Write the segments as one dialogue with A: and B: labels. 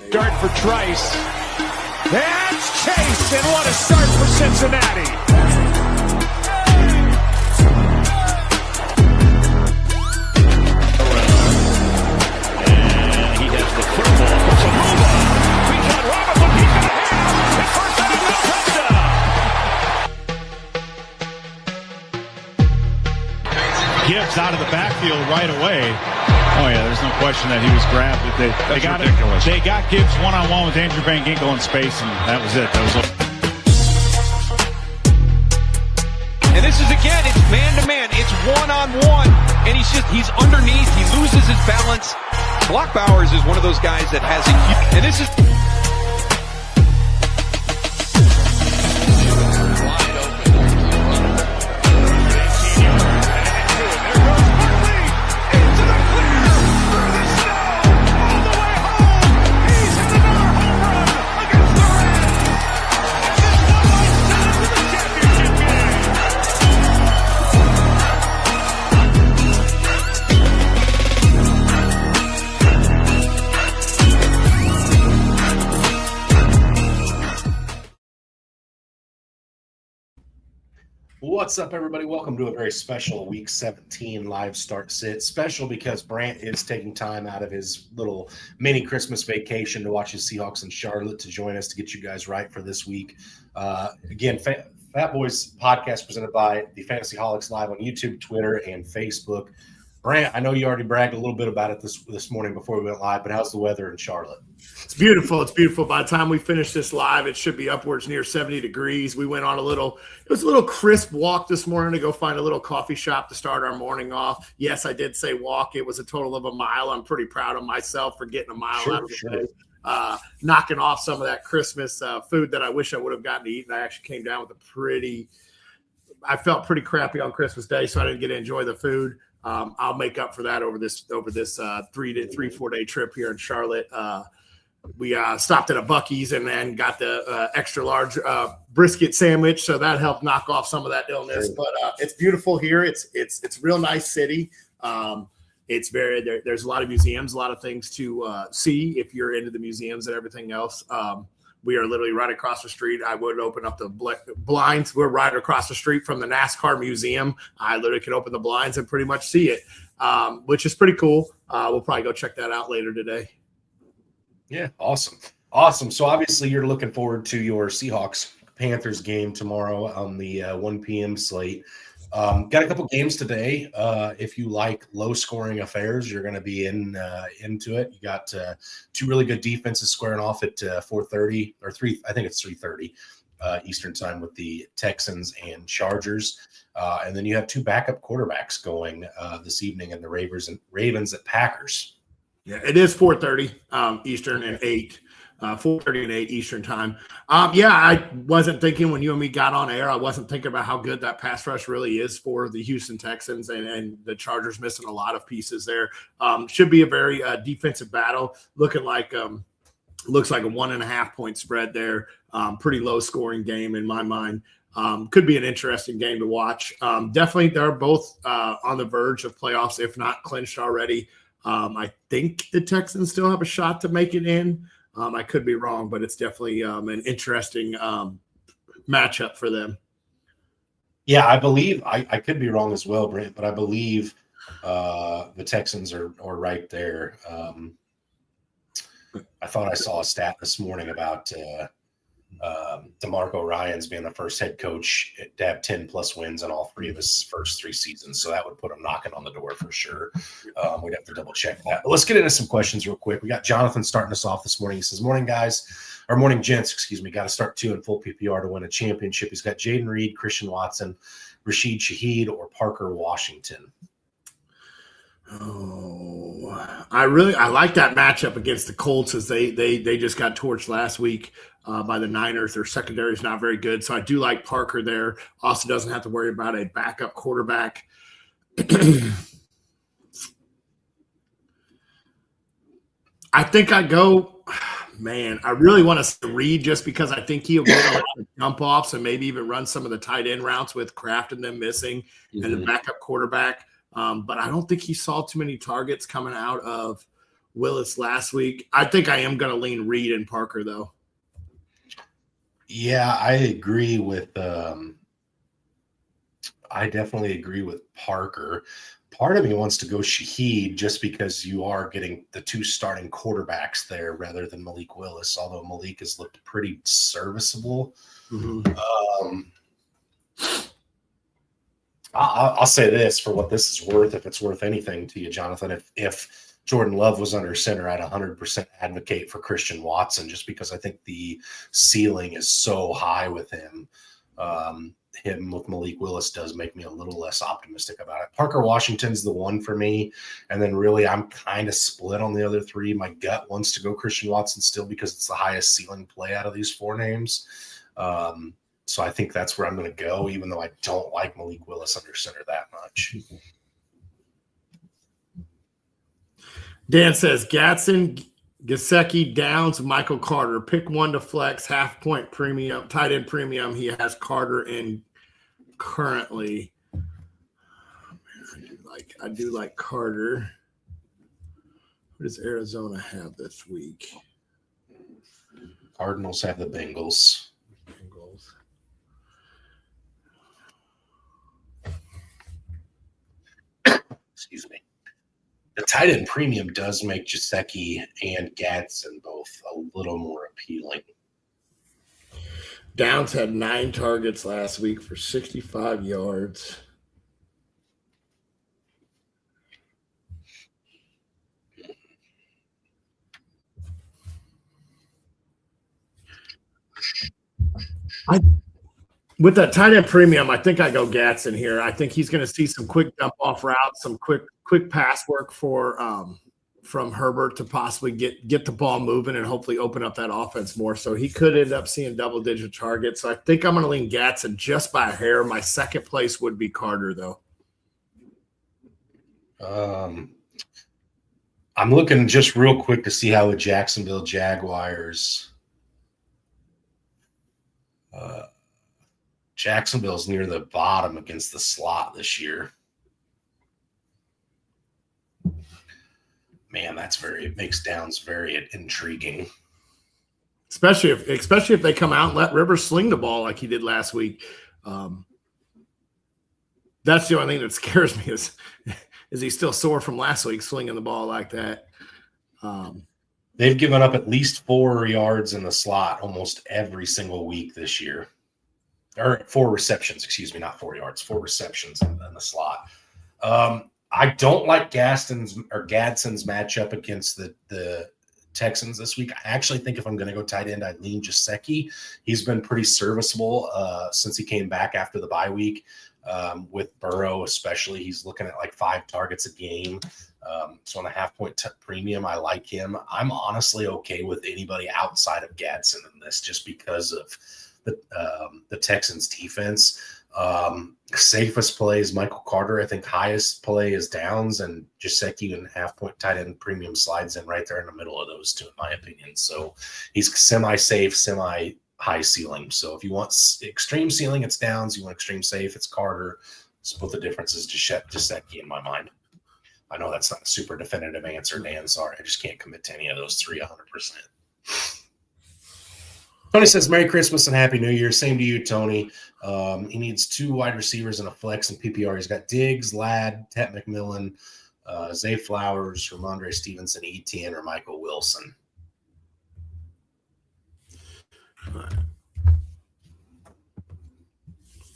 A: Dart for Trice. That's Chase, and what a start for Cincinnati. And he has the football for Samuva. Bijan Robinson, he's going to have his first touchdown. Gibbs out of the backfield right away. Oh, yeah, there's no question that he was grabbed. But they got ridiculous. They got Gibbs one-on-one with Andrew Van Ginkel in space, and that was it.
B: And this is, again, it's man-to-man. It's one-on-one, and he's underneath. He loses his balance. Block Bowers is one of those guys that has a huge, and this is...
C: What's up, everybody? Welcome to a very special Week 17 live start sit. Special because Brant is taking time out of his little mini Christmas vacation to watch his Seahawks in Charlotte to join us to get you guys right for this week. Again, Fatboyz podcast presented by the Fantasy Holics live on YouTube, Twitter, and Facebook. Brant, I know you already bragged a little bit about it this morning before we went live, but how's the weather in Charlotte?
D: It's beautiful. It's beautiful. By the time we finish this live, it should be upwards near 70 degrees. We went on it was a little crisp walk this morning to go find a little coffee shop to start our morning off. Yes, I did say walk. It was a total of a mile. I'm pretty proud of myself for getting a mile out of the day. Knocking off some of that Christmas food that I wish I would have gotten to eat. And I actually came down with I felt pretty crappy on Christmas Day, so I didn't get to enjoy the food. I'll make up for that over this 4 day trip here in Charlotte. We stopped at a Buc-ee's and then got the extra large brisket sandwich, so that helped knock off some of that illness. But it's beautiful here. It's a real nice city. There's a lot of museums, a lot of things to see if you're into the museums and everything else. We are literally right across the street. I would open up the blinds. We're right across the street from the NASCAR museum. I literally can open the blinds and pretty much see it, which is pretty cool. We'll probably go check that out later today.
C: Yeah, awesome. So obviously you're looking forward to your Seahawks-Panthers game tomorrow on the 1 p.m. slate. Got a couple games today. If you like low-scoring affairs, you're going to be into it. You got two really good defenses squaring off at 4:30 or 3. I think it's 3:30 Eastern time with the Texans and Chargers, and then you have two backup quarterbacks going this evening in the Ravens at Packers.
D: Yeah, it is 4:30 Eastern and 8. 4:30 and 8 Eastern time. I wasn't thinking when you and me got on air, I wasn't thinking about how good that pass rush really is for the Houston Texans and the Chargers missing a lot of pieces there. Should be a very defensive battle. Looks like a 1.5 point spread there. Pretty low scoring game in my mind. Could be an interesting game to watch. Definitely they're both on the verge of playoffs, if not clinched already. I think the Texans still have a shot to make it in. I could be wrong, but it's definitely an interesting matchup for them.
C: Yeah, I believe I could be wrong as well, Brent, but I believe the Texans are right there. I thought I saw a stat this morning about DeMarco Ryans being the first head coach to have 10-plus wins in all 3 of his first 3 seasons. So that would put him knocking on the door for sure. We'd have to double-check that. But let's get into some questions real quick. We got Jonathan starting us off this morning. He says, morning, gents, excuse me. Got to start 2 in full PPR to win a championship. He's got Jaden Reed, Christian Watson, Rashid Shaheed, or Parker Washington.
D: Oh, I like that matchup against the Colts as they just got torched last week by the Niners. Their secondary is not very good, so I do like Parker there. Also doesn't have to worry about a backup quarterback. I think I go Man, I really want to Reed just because I think he'll get a lot of jump offs and maybe even run some of the tight end routes with Kraft and them missing and the backup quarterback. But I don't think he saw too many targets coming out of Willis last week. I think I am going to lean Reed and Parker, though.
C: Yeah, I agree with I definitely agree with Parker. Part of me wants to go Shaheed just because you are getting the two starting quarterbacks there rather than Malik Willis, although Malik has looked pretty serviceable.
D: Mm-hmm.
C: I'll say this for what this is worth, if it's worth anything to you, Jonathan. If Jordan Love was under center, I'd 100% advocate for Christian Watson just because I think the ceiling is so high with him. Him with Malik Willis does make me a little less optimistic about it. Parker Washington's the one for me. And then really I'm kind of split on the other three. My gut wants to go Christian Watson still because it's the highest ceiling play out of these four names. So I think that's where I'm going to go, even though I don't like Malik Willis under center that much.
D: Dan says, Gatson, Gesicki, Downs, Michael Carter. Pick one to flex, half-point premium, tight end premium. He has Carter in currently. I do like Carter. What does Arizona have this week?
C: Cardinals have the Bengals. Excuse me. The tight end premium does make Gesicki and Gadsden both a little more appealing.
D: Downs had 9 targets last week for 65 yards. With that tight end premium, I think I go Gatson here. I think he's going to see some quick dump off routes, some quick pass work from Herbert to possibly get the ball moving and hopefully open up that offense more. So he could end up seeing double-digit targets. So I think I'm going to lean Gatson just by a hair. My second place would be Carter, though.
C: I'm looking just real quick to see how the Jacksonville Jaguars Jacksonville's near the bottom against the slot this year. Man, it makes Downs very intriguing.
D: Especially if they come out and let Rivers sling the ball like he did last week. That's the only thing that scares me is he still sore from last week slinging the ball like that.
C: They've given up at least 4 yards in the slot almost every single week this year. Or 4 receptions, excuse me, not 4 yards, 4 receptions in the slot. I don't like Gadsden's matchup against the Texans this week. I actually think if I'm going to go tight end, I'd lean Gesicki. He's been pretty serviceable since he came back after the bye week. With Burrow especially, he's looking at like 5 targets a game. So on a half-point premium, I like him. I'm honestly okay with anybody outside of Gadsden in this just because of the Texans defense. Safest play is Michael Carter. I think highest play is Downs, and Gesicki and half-point tight end premium slides in right there in the middle of those two, in my opinion. So he's semi-safe, semi-high ceiling. So if you want extreme ceiling, it's Downs. You want extreme safe, it's Carter. Split the difference is Gesicki in my mind. I know that's not a super definitive answer, Dan. Sorry, I just can't commit to any of those 3 100%. Tony says, Merry Christmas and Happy New Year. Same to you, Tony. He needs 2 wide receivers and a flex in PPR. He's got Diggs, Ladd, Tet McMillan, Zay Flowers, Ramondre Stevenson, Etienne, or Michael Wilson.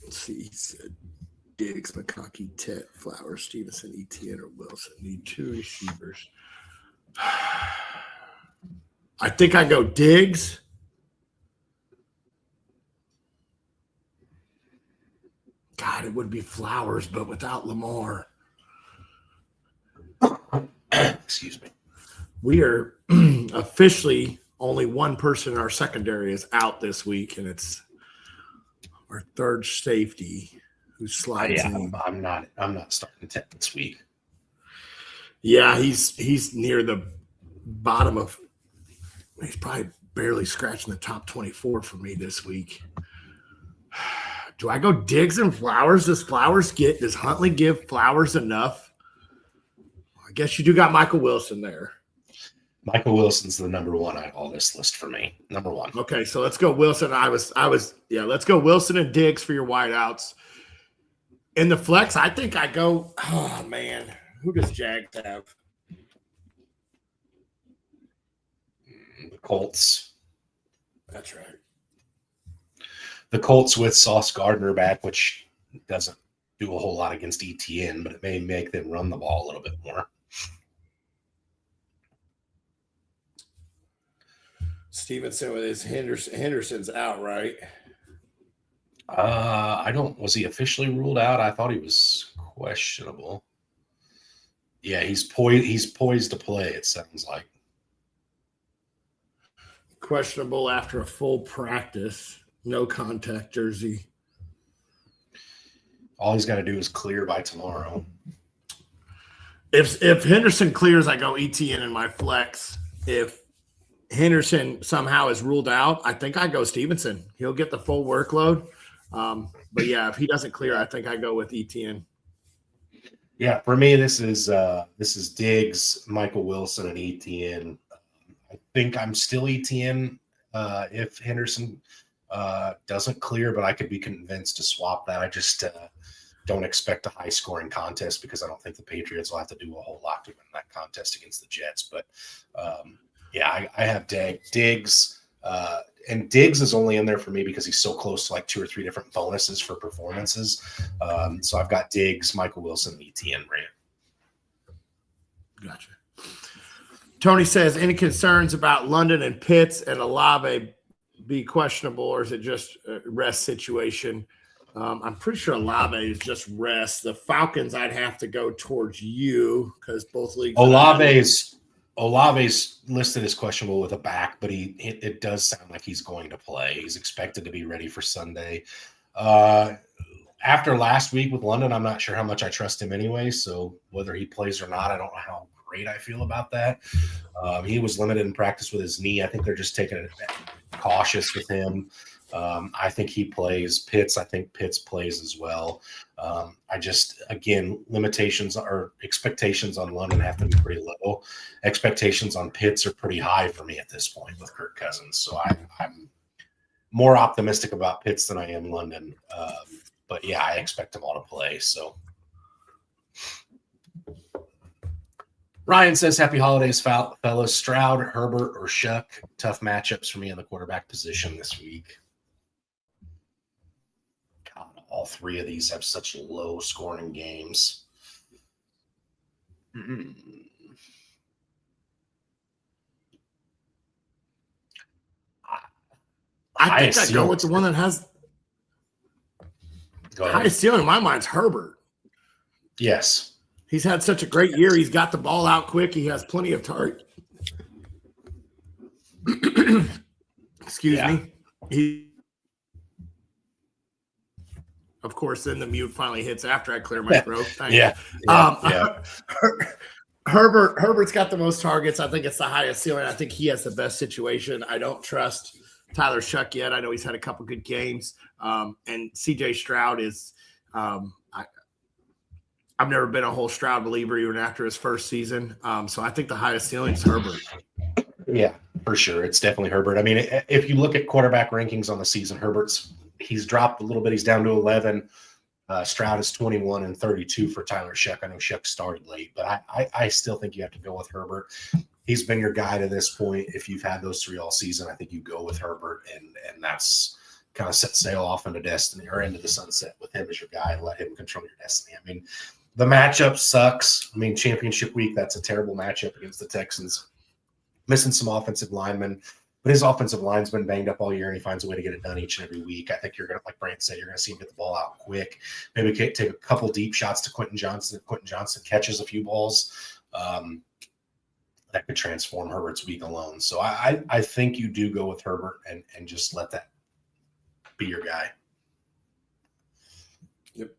D: Let's see. He said Diggs, McConkey, Tet, Flowers, Stevenson, Etienne, or Wilson. Need 2 receivers. I think I go Diggs. God, it would be Flowers, but without Lamar.
C: Excuse me.
D: We are officially only one person in our secondary is out this week, and it's our third safety who slides in.
C: I'm not starting 10 this week.
D: Yeah, he's near the bottom of. He's probably barely scratching the top 24 for me this week. Do I go Diggs and Flowers? Does Huntley give Flowers enough? I guess you do got Michael Wilson there.
C: Michael Wilson's the number one on all this list for me. Number one.
D: Okay, so let's go Wilson. Let's go Wilson and Diggs for your wideouts. In the flex, I think I go, oh man, who does Jags have?
C: The Colts.
D: That's right.
C: The Colts with Sauce Gardner back, which doesn't do a whole lot against ETN, but it may make them run the ball a little bit more.
D: Stevenson with his Henderson's out, right?
C: Was he officially ruled out? I thought he was questionable. Yeah, he's poised to play, it sounds like.
D: Questionable after a full practice. No contact jersey.
C: All he's got to do is clear by tomorrow.
D: If Henderson clears, I go ETN in my flex. If Henderson somehow is ruled out, I think I go Stevenson. He'll get the full workload. But yeah, if he doesn't clear, I think I go with ETN.
C: Yeah, for me, this is Diggs, Michael Wilson, and ETN. I think I'm still ETN if Henderson doesn't clear, but I could be convinced to swap that. I just don't expect a high-scoring contest because I don't think the Patriots will have to do a whole lot to win that contest against the Jets. But yeah, I have Diggs, and Diggs is only in there for me because he's so close to like 2 or 3 different bonuses for performances. So I've got Diggs, Michael Wilson, and ETN right.
D: Gotcha. Tony says, any concerns about London and Pitts and Olave be questionable, or is it just a rest situation? I'm pretty sure Olave is just rest. The Falcons, I'd have to go towards you because both leagues.
C: Olave's listed as questionable with a back, but it does sound like he's going to play. He's expected to be ready for Sunday. After last week with London, I'm not sure how much I trust him anyway. So whether he plays or not, I don't know how great I feel about that. He was limited in practice with his knee. I think they're just taking it cautious with him. I think he plays. Pitts, I think Pitts plays as well. Limitations or expectations on London have to be pretty low. Expectations on Pitts are pretty high for me at this point with Kirk Cousins. So I'm more optimistic about Pitts than I am London. But yeah, I expect them all to play. So Ryan says, happy holidays, fellas. Stroud, Herbert, or Shuck. Tough matchups for me in the quarterback position this week. God, all 3 of these have such low scoring games.
D: I think I go with the one that has the highest ceiling in my mind's Herbert.
C: Yes.
D: He's had such a great year. He's got the ball out quick. He has plenty of target. Excuse me. Of course, then the mute finally hits after I clear my throat. Herbert's got the most targets. I think it's the highest ceiling. I think he has the best situation. I don't trust Tyler Shuck yet. I know he's had a couple good games. And CJ Stroud is I've never been a whole Stroud believer even after his first season. So I think the highest ceiling is Herbert.
C: Yeah, for sure. It's definitely Herbert. I mean, if you look at quarterback rankings on the season, he's dropped a little bit. He's down to 11. Stroud is 21 and 32 for Tyler Shuck. I know Shuck started late, but I still think you have to go with Herbert. He's been your guy to this point. If you've had those 3 all season, I think you go with Herbert, and that's kind of set sail off into destiny or into the sunset with him as your guy and let him control your destiny. I mean, the matchup sucks. I mean, championship week, that's a terrible matchup against the Texans. Missing some offensive linemen, but his offensive line's been banged up all year, and he finds a way to get it done each and every week. I think you're going to, like Brant said, you're going to see him get the ball out quick. Maybe take a couple deep shots to Quentin Johnson. If Quentin Johnson catches a few balls, that could transform Herbert's week alone. So I think you do go with Herbert and just let that be your guy.
D: Yep.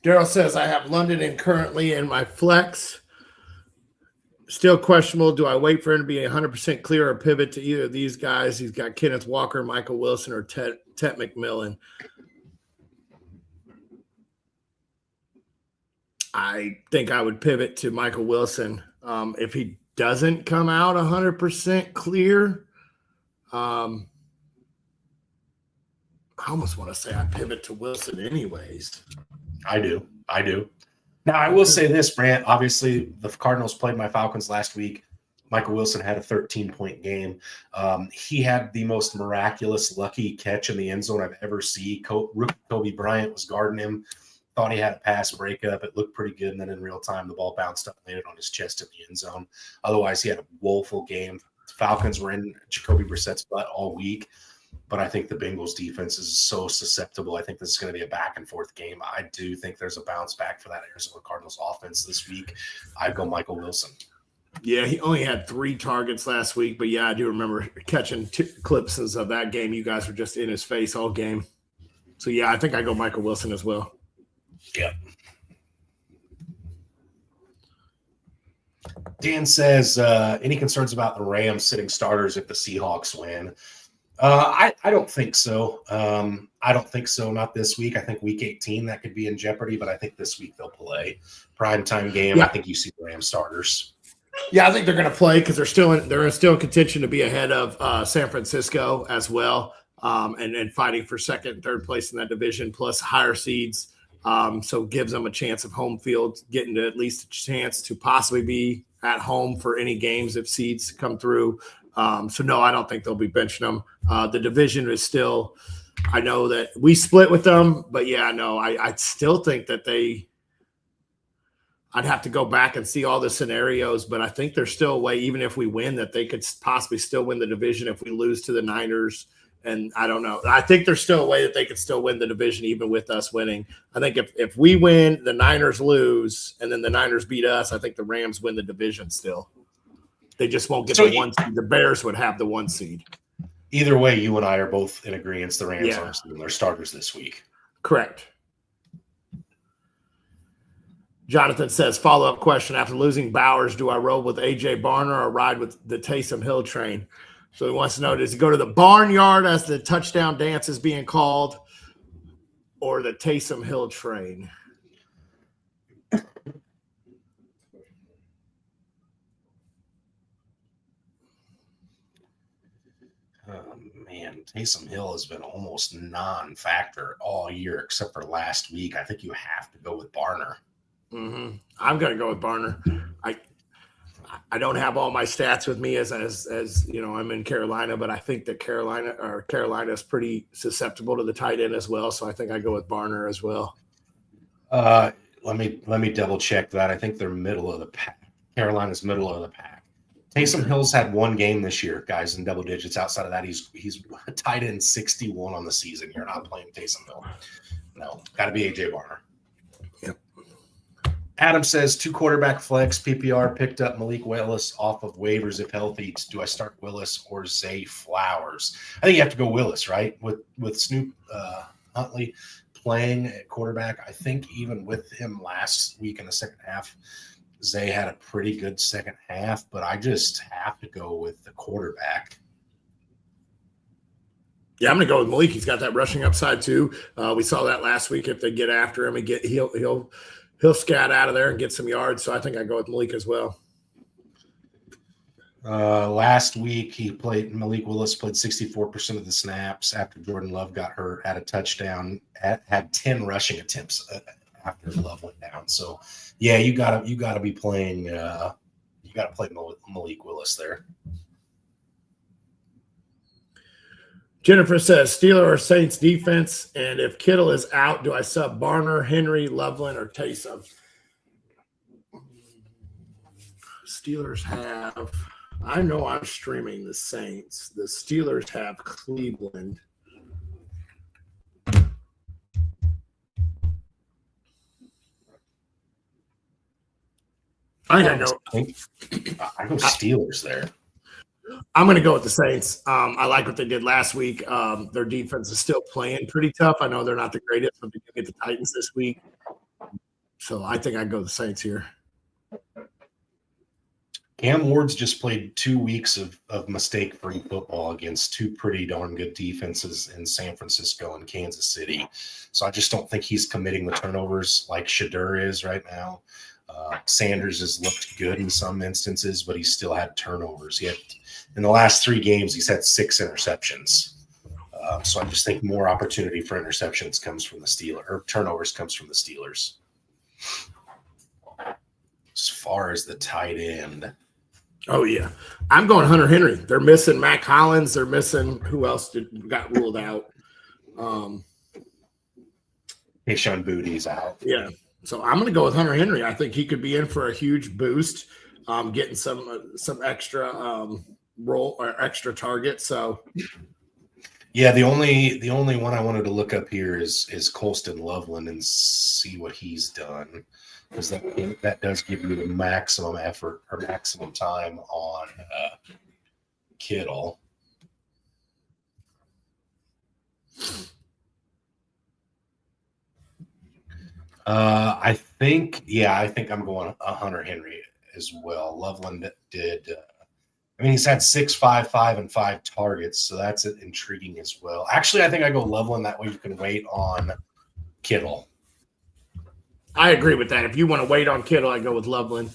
D: Daryl says, I have London in currently in my flex. Still questionable. Do I wait for him to be 100% clear or pivot to either of these guys? He's got Kenneth Walker, Michael Wilson, or Tet McMillan. I think I would pivot to Michael Wilson. If he doesn't come out 100% clear, I almost want to say I pivot to Wilson anyways.
C: I do. Now, I will say this, Brant. Obviously, the Cardinals played my Falcons last week. Michael Wilson had a 13-point game. He had the most miraculous, lucky catch in the end zone I've ever seen. Rookie Kobe Bryant was guarding him. Thought he had a pass breakup. It looked pretty good. And then in real time, the ball bounced up and landed on his chest in the end zone. Otherwise, he had a woeful game. The Falcons were in Jacoby Brissett's butt all week. But I think the Bengals defense is so susceptible. I think this is going to be a back-and-forth game. I do think there's a bounce back for that Arizona Cardinals offense this week. I'd go Michael Wilson.
D: Yeah, he only had 3 targets last week. But, yeah, I do remember catching clips of that game. You guys were just in his face all game. So, yeah, I think I go Michael Wilson as well.
C: Yep. Dan says, any concerns about the Rams sitting starters if the Seahawks win? I don't think so. I don't think so. Not this week. I think week 18 that could be in jeopardy, but I think this week they'll play. Primetime game. Yeah. I think you see the Rams starters.
D: Yeah, I think they're going to play because they're still in contention to be ahead of San Francisco as well, and fighting for second and third place in that division, plus higher seeds. So gives them a chance of home field, getting to at least a chance to possibly be at home for any games if seeds come through. So, no, I don't think they'll be benching them. The division is still – I know that we split with them, but, yeah, no, I still think that I'd have to go back and see all the scenarios, but I think there's still a way, even if we win, that they could possibly still win the division if we lose to the Niners. And I don't know. I think there's still a way that they could still win the division even with us winning. I think if we win, the Niners lose, and then the Niners beat us, I think the Rams win the division still. They just won't get the 1 seed. The Bears would have the 1 seed.
C: Either way, you and I are both in agreement. The Rams are their starters this week.
D: Correct. Jonathan says, follow-up question. After losing Bowers, do I roll with A.J. Barner or ride with the Taysom Hill train? So he wants to know, does he go to the barnyard as the touchdown dance is being called or the Taysom Hill train?
C: Man, Taysom Hill has been almost non-factor all year except for last week. I think you have to go with Barner.
D: Mm-hmm. I'm going to go with Barner. I don't have all my stats with me as you know, I'm in Carolina, but I think that Carolina is pretty susceptible to the tight end as well. So I think I go with Barner as well.
C: Let me double check that. I think they're middle of the pack. Carolina's middle of the pack. Taysom Hill's had 1 game this year, guys, in double digits. Outside of that, he's tight end 61 on the season. You're not playing Taysom Hill. No, got to be A.J. Barner.
D: Yep.
C: Adam says 2 quarterback flex PPR picked up Malik Willis off of waivers if healthy. Do I start Willis or Zay Flowers? I think you have to go Willis, right? With Snoop Huntley playing at quarterback. I think even with him last week in the second half, Zay had a pretty good second half, but I just have to go with the quarterback.
D: Yeah, I'm going to go with Malik. He's got that rushing upside too. We saw that last week. If they get after him, he'll scat out of there and get some yards. So I think I go with Malik as well.
C: Last week Malik Willis played 64% of the snaps after Jordan Love got hurt, had a touchdown, had 10 rushing attempts after Love went down. So yeah, you gotta be playing Malik Willis there.
D: Jennifer says Steelers or Saints defense, and if Kittle is out, do I sub Barner, Henry, Loveland, or Taysom? Steelers have. I know I'm streaming the Saints. The Steelers have Cleveland. I go
C: Steelers there.
D: I'm going to go with the Saints. I like what they did last week. Their defense is still playing pretty tough. I know they're not the greatest, but they do get the Titans this week. So I think I'd go with the Saints here.
C: Cam Ward's just played 2 weeks of mistake-free football against two pretty darn good defenses in San Francisco and Kansas City. So I just don't think he's committing the turnovers like Shadur is right now. Sanders has looked good in some instances, but he's still had turnovers. In the last 3 games, he's had 6 interceptions. So I just think more opportunity for interceptions comes from the Steelers, or turnovers comes from the Steelers. As far as the tight end.
D: Oh, yeah. I'm going Hunter Henry. They're missing Matt Collins. They're missing – who else got ruled out?
C: Tayshaun Booty's out.
D: Yeah. So I'm going to go with Hunter Henry. I think he could be in for a huge boost, getting some extra role or extra target. So –
C: yeah, the only one I wanted to look up here is Colston Loveland and see what he's done, because that does give you the maximum effort or maximum time on Kittle. I think I'm going Hunter Henry as well. Loveland did. He's had 6, 5, 5, and 5 targets, so that's intriguing as well. Actually, I think I go Loveland. That way you can wait on Kittle.
D: I agree with that. If you want to wait on Kittle, I go with Loveland.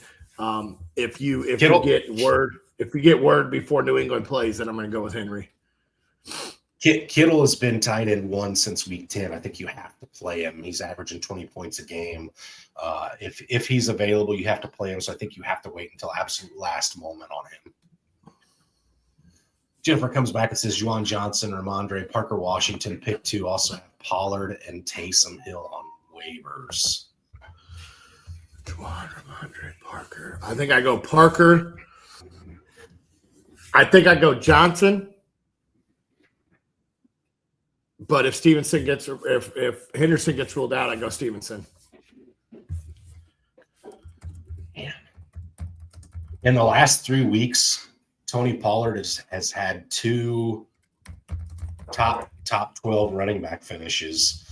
D: If you get word before New England plays, then I'm going to go with Henry.
C: Kittle has been tight end 1 since week 10. I think you have to play him. He's averaging 20 points a game. If he's available, you have to play him. So I think you have to wait until absolute last moment on him. Jennifer comes back and says Juwan Johnson, Ramondre, Parker Washington, pick 2. Also have Pollard and Taysom Hill on waivers.
D: Juwan, Ramondre, Parker. I think I go Parker. I think I go Johnson. But if Henderson gets ruled out, I go Stevenson.
C: Man. In the last 3 weeks, Tony Pollard has had 2 top 12 running back finishes,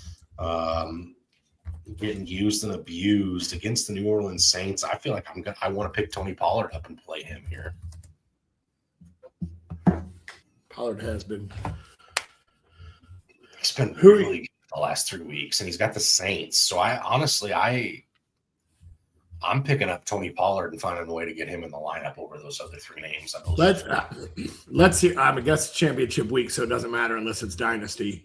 C: getting used and abused against the New Orleans Saints. I feel like I want to pick Tony Pollard up and play him here.
D: Pollard has been.
C: He's been really good the last 3 weeks, and he's got the Saints. So I'm picking up Tony Pollard and finding a way to get him in the lineup over those other 3 names.
D: Let's see. I guess it's championship week, so it doesn't matter unless it's dynasty.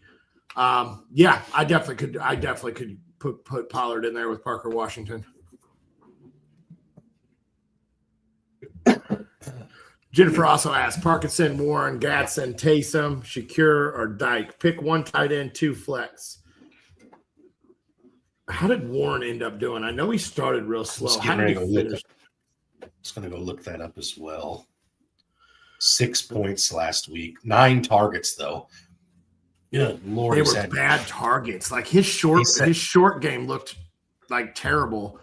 D: Yeah, I definitely could put Pollard in there with Parker Washington. Jennifer also asked Parkinson, Warren, Gatson, Taysom, Shakir, or Dyke. Pick 1 tight end, 2 flex. How did Warren end up doing? I know he started real slow. How did he finish?
C: I'm just going to go look that up as well. 6 points last week. 9 targets, though. Yeah, Lord,
D: they were bad targets. Like his short game looked like terrible.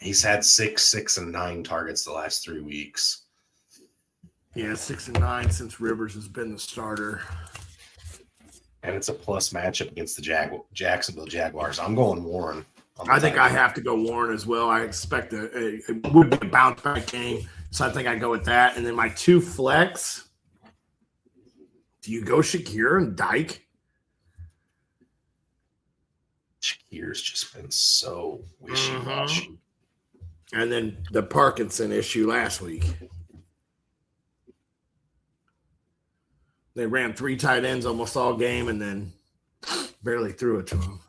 C: He's had 6, and 9 targets the last 3 weeks.
D: Yeah, 6 and 9 since Rivers has been the starter.
C: And it's a plus matchup against the Jacksonville Jaguars. I'm going Warren.
D: I think I have to go Warren as well. I expect it would be a bounce back game, so I think I go with that. And then my 2 flex. Do you go Shakir and Dyke?
C: Shakir's just been so wishy-washy.
D: Mm-hmm. And then the Parkinson issue last week. They ran 3 tight ends almost all game and then barely threw it to him.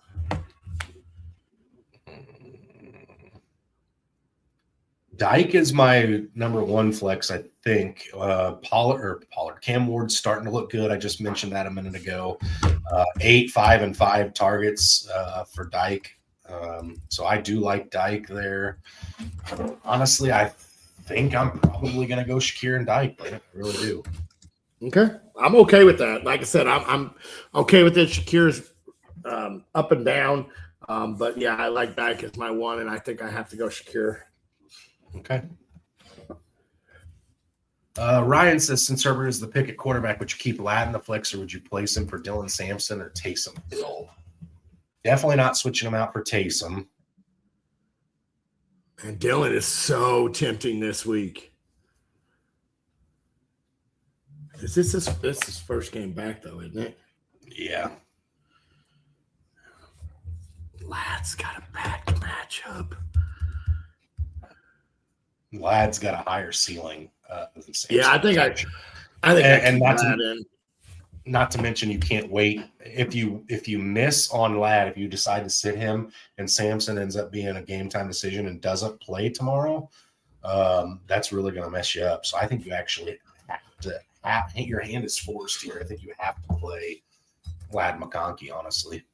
C: Dyke is my number 1 flex, I think. Pollard. Cam Ward's starting to look good. I just mentioned that a minute ago. 8, 5, and 5 targets for Dyke. So I do like Dyke there. Honestly, I think I'm probably going to go Shakir and Dyke. I really do.
D: Okay. I'm okay with that. Like I said, I'm okay with it. Shakir's up and down. But, yeah, I like Dyke as my 1, and I think I have to go Shakir.
C: Okay. Ryan says, since Herbert is the pick at quarterback, would you keep Latin the flex, or would you place him for Dylan Sampson or Taysom Hill? Definitely not switching him out for Taysom.
D: And Dylan is so tempting this week. This is his first game back, though, isn't it?
C: Yeah.
D: Lad's got a bad matchup.
C: Lad's got a higher ceiling than Samson.
D: Yeah, I think
C: not to mention you can't wait if you miss on Lad, if you decide to sit him and Samson ends up being a game time decision and doesn't play tomorrow, that's really going to mess you up. So I think you actually have to your hand is forced here. I think you have to play Lad McConkey, honestly.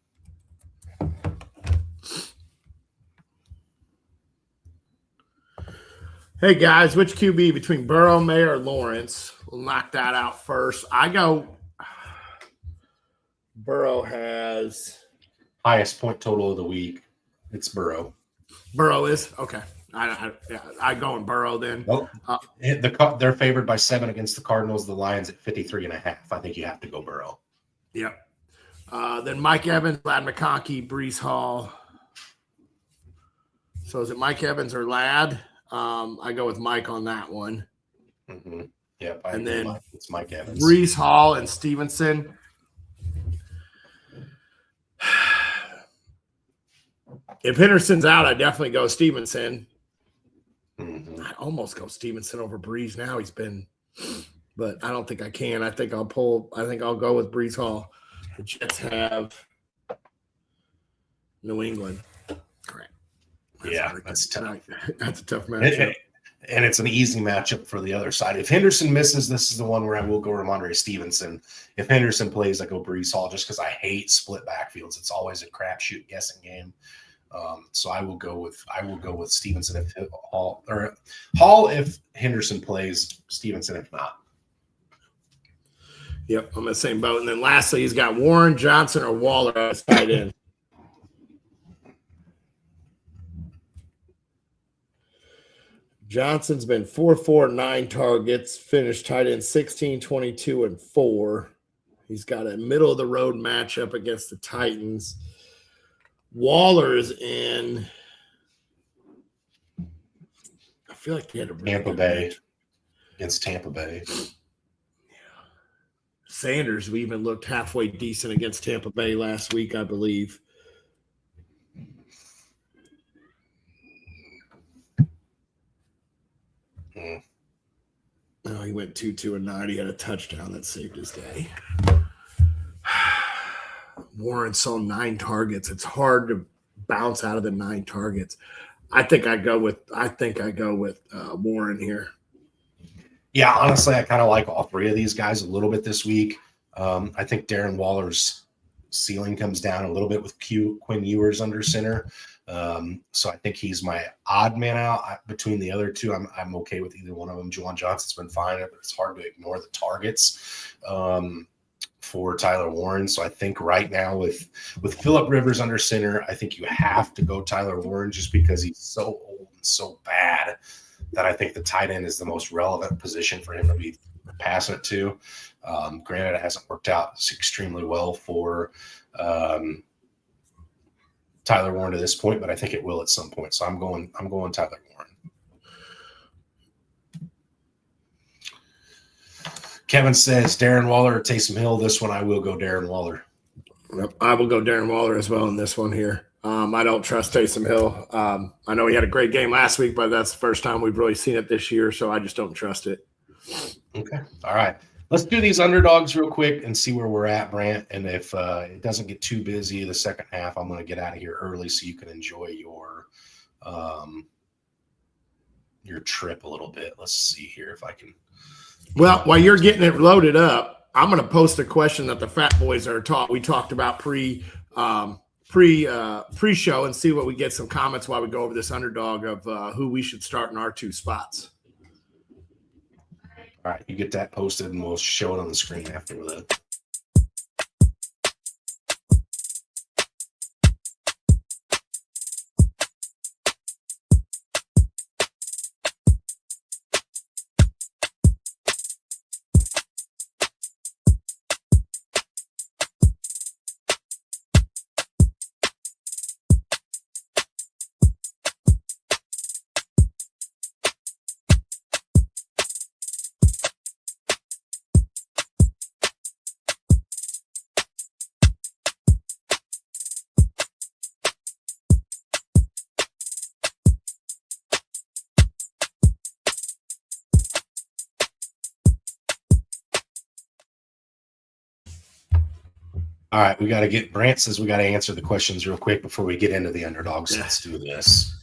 D: Hey guys, which QB between Burrow, May, or Lawrence? We'll knock that out first. I go. Burrow has
C: highest point total of the week. It's Burrow.
D: Burrow is okay. I go in Burrow then.
C: Well, they're favored by 7 against the Cardinals. The Lions at 53.5. I think you have to go Burrow.
D: Yep. Then Mike Evans, Lad McConkey, Brees Hall. So is it Mike Evans or Lad? I go with Mike on that one.
C: Mm-hmm. Yep.
D: And then
C: it's Mike Evans.
D: Brees Hall and Stevenson. If Henderson's out, I definitely go Stevenson.
C: Mm-hmm.
D: I almost go Stevenson over Brees now. But I don't think I can. I think I'll go with Brees Hall. The Jets have New England. Correct.
C: That's tough.
D: That's a tough matchup.
C: And it's an easy matchup for the other side. If Henderson misses, this is the one where I will go Ramondre Stevenson. If Henderson plays, I go Brees Hall just because I hate split backfields. It's always a crapshoot guessing game. So I will go with Stevenson if Hall if Henderson plays, Stevenson if not.
D: Yep, I'm in the same boat. And then lastly, he's got Warren, Johnson, or Waller as tight end. Johnson's been 4-4, 9 targets, finished tight end 16, 22, and 4. He's got a middle-of-the-road matchup against the Titans. Waller is in – I feel like he had a really
C: Tampa Bay against Tampa Bay.
D: Yeah. Sanders, we even looked halfway decent against Tampa Bay last week, I believe. Oh, he went 2-2-9. He had a touchdown that saved his day. Warren saw 9 targets. It's hard to bounce out of the 9 targets. I think I go with Warren here.
C: Yeah, honestly, I kind of like all 3 of these guys a little bit this week. I think Darren Waller's ceiling comes down a little bit with Quinn Ewers under center. So I think he's my odd man out. Between the other 2, I'm okay with either one of them. Juwan Johnson's been fine, but it's hard to ignore the targets for Tyler Warren. So I think right now with Phillip Rivers under center, I think you have to go Tyler Warren just because he's so old and so bad that I think the tight end is the most relevant position for him to be passing it to. Granted, it hasn't worked out extremely well for Tyler Warren to this point, but I think it will at some point. So I'm going Tyler Warren. Kevin says Darren Waller or Taysom Hill. This one I will go Darren Waller.
D: I will go Darren Waller as well in this one here. I don't trust Taysom Hill. I know he had a great game last week, but that's the first time we've really seen it this year, so I just don't trust it.
C: Okay. All right. Let's do these underdogs real quick and see where we're at, Brant. And if it doesn't get too busy the second half, I'm going to get out of here early so you can enjoy your trip a little bit. Let's see here if I can.
D: Well, while you're getting it loaded up, I'm going to post a question that the Fatboyz are taught. We talked about pre-show and see what we get some comments while we go over this underdog of who we should start in our 2 spots.
C: All right, you get that posted and we'll show it on the screen after that. All right, Brant says we got to answer the questions real quick before we get into the underdogs. Let's do this.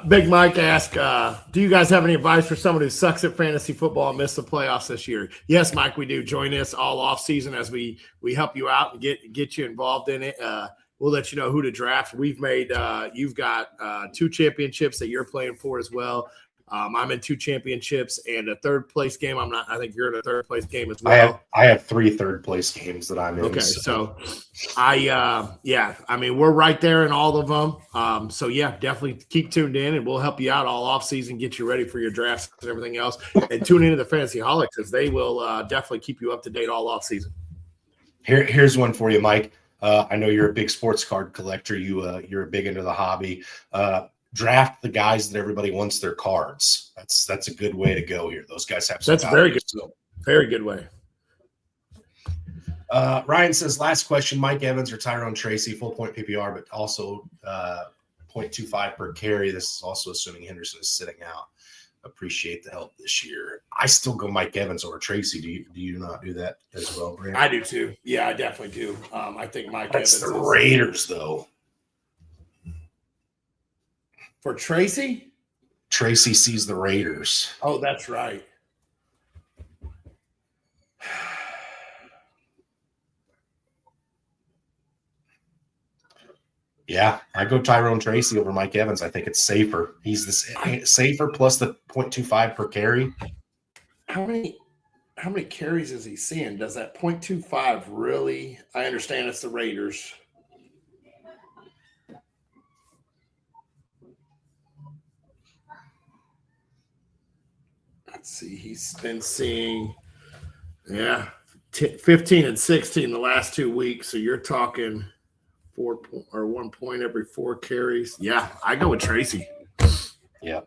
D: Big Mike asked, do you guys have any advice for someone who sucks at fantasy football and missed the playoffs this year? Yes, Mike, we do. Join us all off season as we help you out and get you involved in it. We'll let you know who to draft. We've made you've got 2 championships that you're playing for as well. I'm in 2 championships and a 3rd place game. I think you're in a 3rd place game as well.
C: I have 3 3rd place games that I'm in.
D: Okay, so we're right there in all of them. So definitely keep tuned in and we'll help you out all off season, get you ready for your drafts and everything else. And tune into the Fantasy Holics as they will definitely keep you up to date all off season.
C: Here's one for you, Mike. I know you're a big sports card collector. You're big into the hobby. Draft the guys that everybody wants their cards. That's a good way to go here. Those guys have some.
D: That's very good. Very good way.
C: Ryan says, last question: Mike Evans or Tyrone Tracy, full point PPR, but also 0.25 per carry. This is also assuming Henderson is sitting out. Appreciate the help this year. I still go Mike Evans over Tracy. Do you not do that as well, Brandon?
D: I do too. Yeah, I definitely do. I think Mike
C: That's
D: Evans.
C: The Raiders, though.
D: For Tracy?
C: Tracy sees the Raiders.
D: Oh, that's right.
C: Yeah, I go Tyrone Tracy over Mike Evans. I think it's safer. He's the safer plus the 0.25 per carry.
D: How many carries is he seeing? Does that 0.25 really? I understand it's the Raiders. Let's see. He's been seeing, 15 and 16 the last 2 weeks. So you're talking 1 point every 4 carries. Yeah, I go with Tracy.
C: Yeah.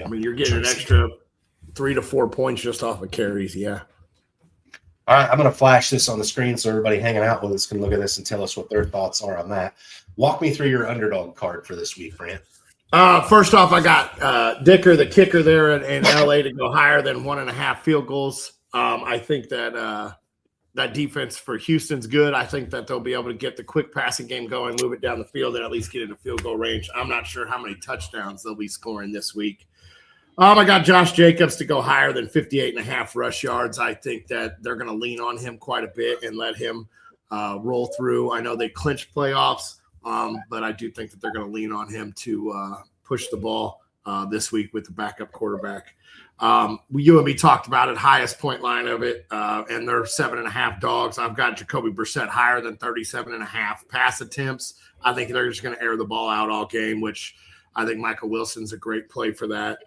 D: I mean, you're getting Tracy. An extra 3 to 4 points just off of carries. Yeah.
C: All right, I'm going to flash this on the screen so everybody hanging out with us can look at this and tell us what their thoughts are on that. Walk me through your underdog card for this week, Brant.
D: First off, I got Dicker, the kicker there in LA, to go higher than 1.5 field goals. I think that that defense for Houston's good. I think that they'll be able to get the quick passing game going, move it down the field, and at least get into field goal range. I'm not sure how many touchdowns they'll be scoring this week. I got Josh Jacobs to go higher than 58.5 rush yards. I think that they're going to lean on him quite a bit and let him roll through. I know they clinched playoffs. But I do think that they're going to lean on him to push the ball this week with the backup quarterback. You and me talked about it, highest point line of it, and they're 7.5 dogs. I've got Jacoby Brissett higher than 37.5 pass attempts. I think they're just going to air the ball out all game, which I think Michael Wilson's a great play for that.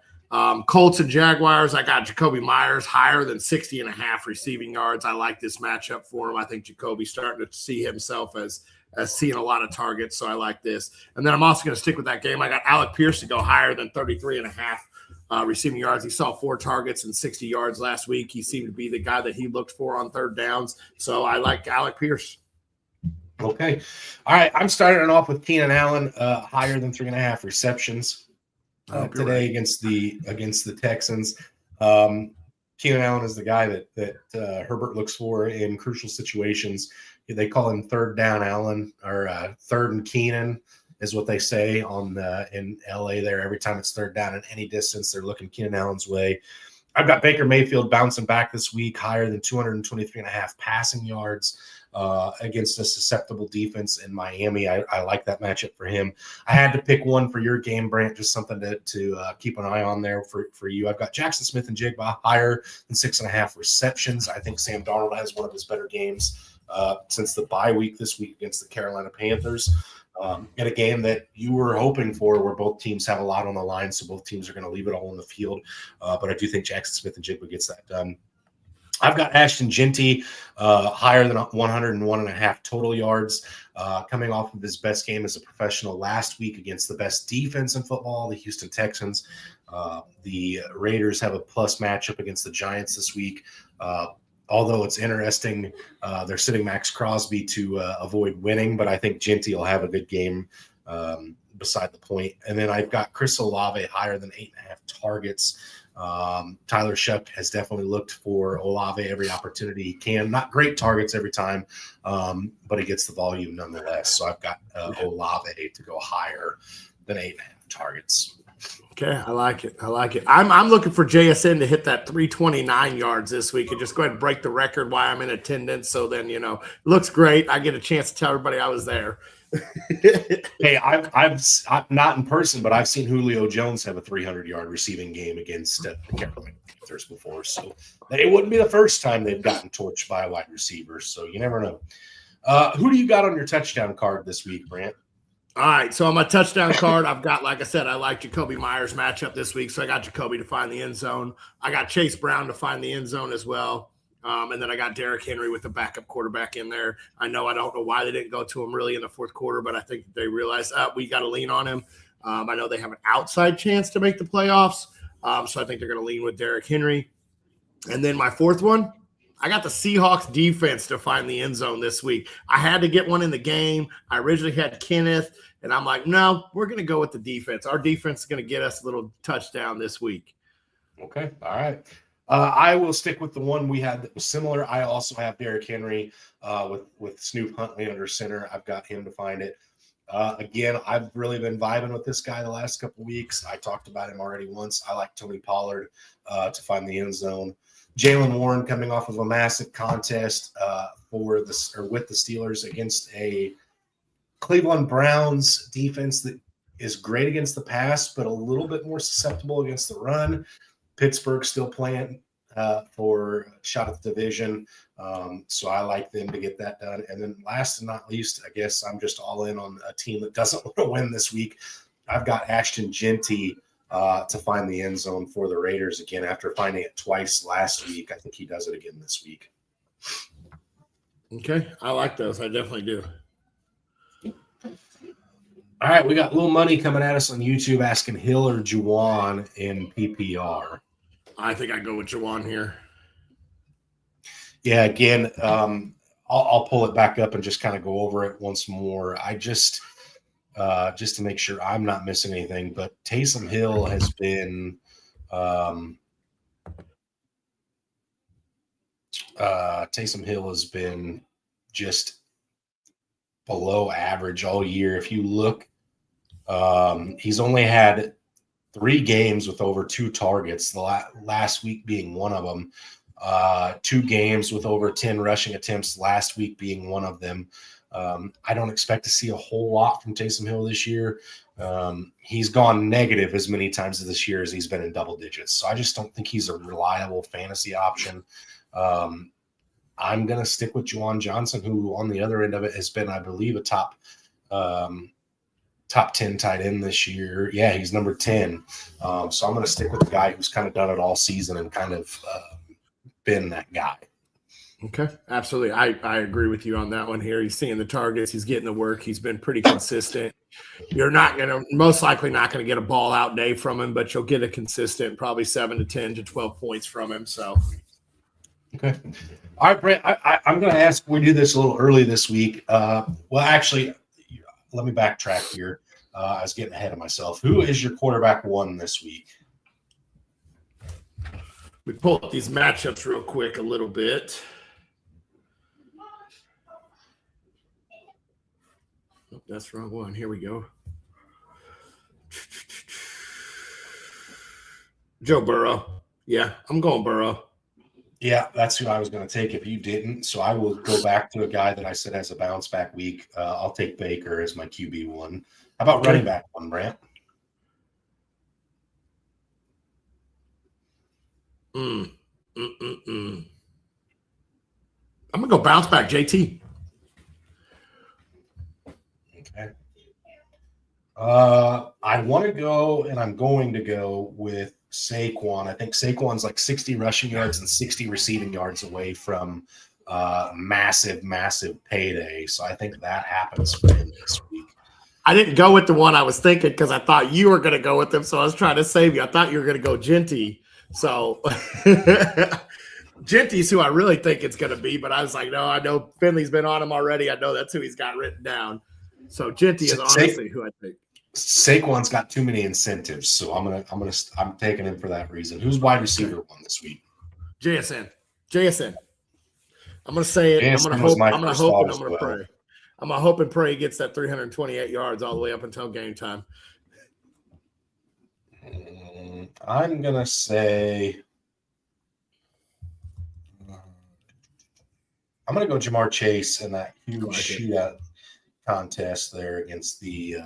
D: Colts and Jaguars, I got Jacoby Myers higher than 60.5 receiving yards. I like this matchup for him. I think Jacoby's starting to see himself as seeing a lot of targets, so I like this. And then I'm also going to stick with that game. I got Alec Pierce to go higher than 33.5 receiving yards. He saw 4 targets and 60 yards last week. He seemed to be the guy that he looked for on third downs, so I like Alec Pierce.
C: Okay. All right, I'm starting off with Keenan Allen, higher than 3.5 receptions today against the Texans. Keenan Allen is the guy that Herbert looks for in crucial situations. They call him third down Allen, or third and Keenan is what they say in LA there. Every time it's third down in any distance, they're looking Keenan Allen's way. I've got Baker Mayfield bouncing back this week, higher than 223.5 passing yards against a susceptible defense in Miami. I like that matchup for him. I had to pick one for your game, Brant, just something to keep an eye on there for you. I've got Jackson Smith and Jigba higher than 6.5 receptions. I think Sam Darnold has one of his better games since the bye week this week against the Carolina Panthers. In a game that you were hoping for, where both teams have a lot on the line, so both teams are going to leave it all on the field. But I do think Jackson Smith and Jigba gets that done. I've got Ashton Genty higher than 101.5 total yards, coming off of his best game as a professional last week against the best defense in football, the Houston Texans. The Raiders have a plus matchup against the Giants this week. Although it's interesting, they're sitting Max Crosby to avoid winning, but I think Genty will have a good game beside the point. And then I've got Chris Olave higher than 8.5 targets. Tyler Shuck has definitely looked for Olave every opportunity he can. Not great targets every time, but he gets the volume nonetheless. So I've got Olave to go higher than 8.5 targets.
D: Okay, I like it. I'm looking for JSN to hit that 329 yards this week and just go ahead and break the record while I'm in attendance. So then, it looks great. I get a chance to tell everybody I was there.
C: Hey, I'm not in person, but I've seen Julio Jones have a 300-yard receiving game against the Carolina Panthers before. So it wouldn't be the first time they've gotten torched by a wide receiver. So you never know. Who do you got on your touchdown card this week, Brant?
D: All right, so on my touchdown card, I've got, like I said, I like Jacoby Myers matchup this week, so I got Jacoby to find the end zone. I got Chase Brown to find the end zone as well, and then I got Derrick Henry with the backup quarterback in there. I don't know why they didn't go to him really in the fourth quarter, but I think they realized we got to lean on him. I know they have an outside chance to make the playoffs, so I think they're going to lean with Derrick Henry. And then my fourth one, I got the Seahawks defense to find the end zone this week. I had to get one in the game. I originally had Kenneth, and I'm like, no, we're going to go with the defense. Our defense is going to get us a little touchdown this week.
C: Okay, all right. I will stick with the one we had that was similar. I also have Derrick Henry with Snoop Huntley under center. I've got him to find it. Again, I've really been vibing with this guy the last couple of weeks. I talked about him already once. I like Tony Pollard to find the end zone. Jaylen Warren coming off of a massive contest with the Steelers against a Cleveland Browns defense that is great against the pass, but a little bit more susceptible against the run. Pittsburgh still playing for a shot at the division, so I like them to get that done. And then last and not least, I guess I'm just all in on a team that doesn't want to win this week. I've got Ashton Genty to find the end zone for the Raiders again after finding it twice last week. I think he does it again this week.
D: Okay, I like those. I definitely do.
C: All right, we got little money coming at us on YouTube asking Hill or Juwan in PPR.
D: I think I go with Juwan here.
C: Yeah, again, I'll pull it back up and just kind of go over it once more. I just to make sure I'm not missing anything, but Taysom Hill has been just below average all year. If you look, he's only had 3 games with over 2 targets, the last week being one of them. 2 games with over 10 rushing attempts last week being one of them. I don't expect to see a whole lot from Taysom Hill this year. He's gone negative as many times this year as he's been in double digits. So I just don't think he's a reliable fantasy option. I'm going to stick with Juwan Johnson, who on the other end of it has been, I believe, a top 10 tight end this year. Yeah, he's number 10. So I'm going to stick with the guy who's kind of done it all season and kind of been that guy.
D: Okay, absolutely. I agree with you on that one here. He's seeing the targets. He's getting the work. He's been pretty consistent. You're most likely not going to get a ball out day from him, but you'll get a consistent probably 7 to 10 to 12 points from him. So,
C: okay. All right, Brent, I'm going to ask, we do this a little early this week. Well, actually, let me backtrack here. I was getting ahead of myself. Who is your quarterback 1 this week?
D: We pull up these matchups real quick a little bit. Oh, that's the wrong one. Here we go. Joe Burrow. Yeah, I'm going Burrow.
C: Yeah, that's who I was going to take if you didn't. So I will go back to a guy that I said has a bounce back week. I'll take Baker as my QB1. How about running back 1, Brant?
D: I'm going to go bounce back, JT.
C: Okay. I want to go, and I'm going to go with Saquon. I think Saquon's like 60 rushing yards and 60 receiving yards away from massive payday. So I think that happens for him this week.
D: I didn't go with the one I was thinking because I thought you were going to go with him. So I was trying to save you. I thought you were going to go Genty. So Genty's who I really think it's going to be. But I was like, no, I know Finley's been on him already. I know that's who he's got written down. So Genty is honestly who I think.
C: Saquon's got too many incentives, so I'm taking him for that reason. Who's wide receiver one this week?
D: JSN. I'm gonna say it.
C: JSN
D: I'm gonna hope and I'm gonna pray. I'm gonna hope and pray he gets that 328 yards all the way up until game time.
C: I'm gonna say I'm gonna go Jamar Chase in that huge shootout contest there against the